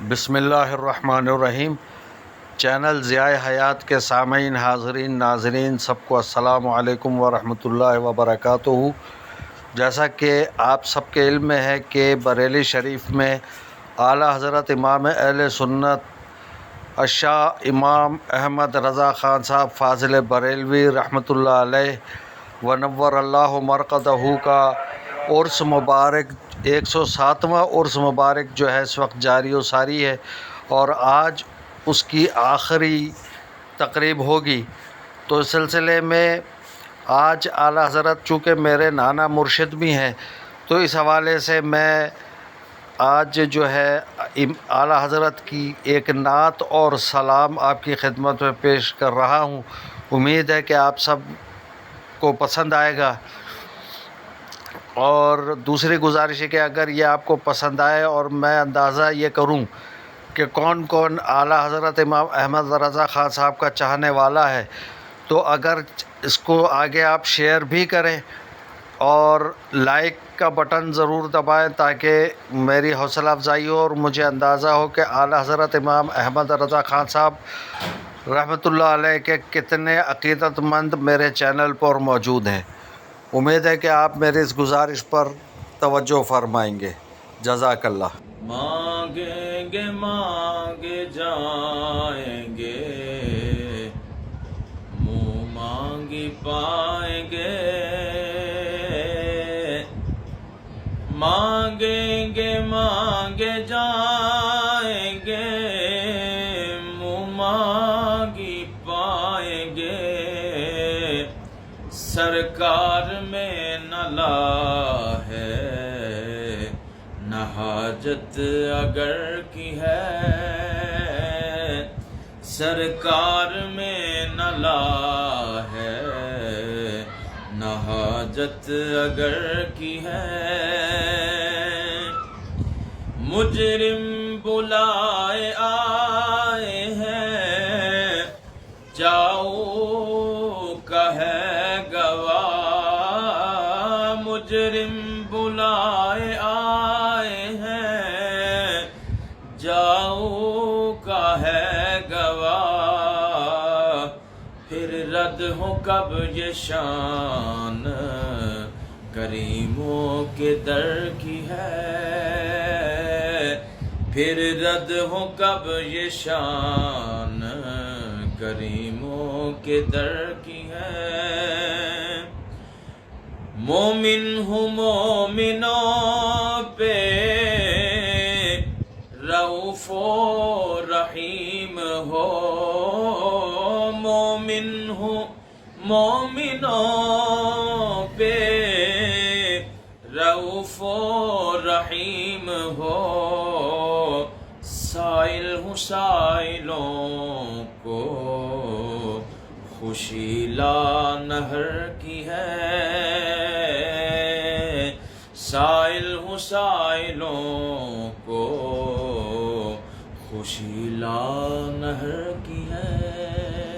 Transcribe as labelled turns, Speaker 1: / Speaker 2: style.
Speaker 1: بسم اللہ الرحمن الرحیم۔ چینل ضیاء حیات کے سامعین، حاضرین، ناظرین، سب کو السلام علیکم ورحمۃ اللہ وبرکاتہ۔ جیسا کہ آپ سب کے علم میں ہے کہ بریلی شریف میں اعلیٰ حضرت امام اہل سنت الشاہ امام احمد رضا خان صاحب فاضل بریلوی رحمۃ اللہ علیہ ونور اللہ مرقدہ کا عرس مبارک 107واں عرس مبارک جو ہے اس وقت جاری و ساری ہے، اور آج اس کی آخری تقریب ہوگی۔ تو اس سلسلے میں آج اعلیٰ حضرت چونکہ میرے نانا مرشد بھی ہیں، تو اس حوالے سے میں آج جو ہے اعلیٰ حضرت کی ایک نعت اور سلام آپ کی خدمت میں پیش کر رہا ہوں۔ امید ہے کہ آپ سب کو پسند آئے گا، اور دوسری گزارش ہے کہ اگر یہ آپ کو پسند آئے اور میں اندازہ یہ کروں کہ کون کون اعلیٰ حضرت امام احمد رضا خان صاحب کا چاہنے والا ہے، تو اگر اس کو آگے آپ شیئر بھی کریں اور لائک کا بٹن ضرور دبائیں تاکہ میری حوصلہ افزائی ہو اور مجھے اندازہ ہو کہ اعلیٰ حضرت امام احمد رضا خان صاحب رحمۃ اللہ علیہ کے کتنے عقیدت مند میرے چینل پر موجود ہیں۔ امید ہے کہ آپ میری اس گزارش پر توجہ فرمائیں گے۔ جزاک اللہ۔
Speaker 2: مانگیں گے مانگے جائیں گے، منہ مانگی پائیں گے، مانگیں گے مانگے جائیں گے، منہ مانگی پائیں گے، سرکار میں نہ لا ہے نہ حاجت اگر کی ہے، سرکار میں نہ لا ہے نہ حاجت اگر کی ہے، مجرم بلائے آئے ہیں جاؤ کا ہے گواہ، مجرم بلائے آئے ہیں جاؤ کا ہے گواہ، پھر رد ہو کب یہ شان کریموں کے در کی ہے، پھر رد ہو کب یہ شان کریموں کے در کی ہے، مومن ہوں مومنوں پہ رؤوف و رحیم ہو، مومن ہوں مومنوں پہ رؤوف و رحیم ہو، سائل ہوں سائلوں کو خوشی لا نہر کی ہے، سائل ہوں سائلوں کو خوشی لا نہر کی ہے۔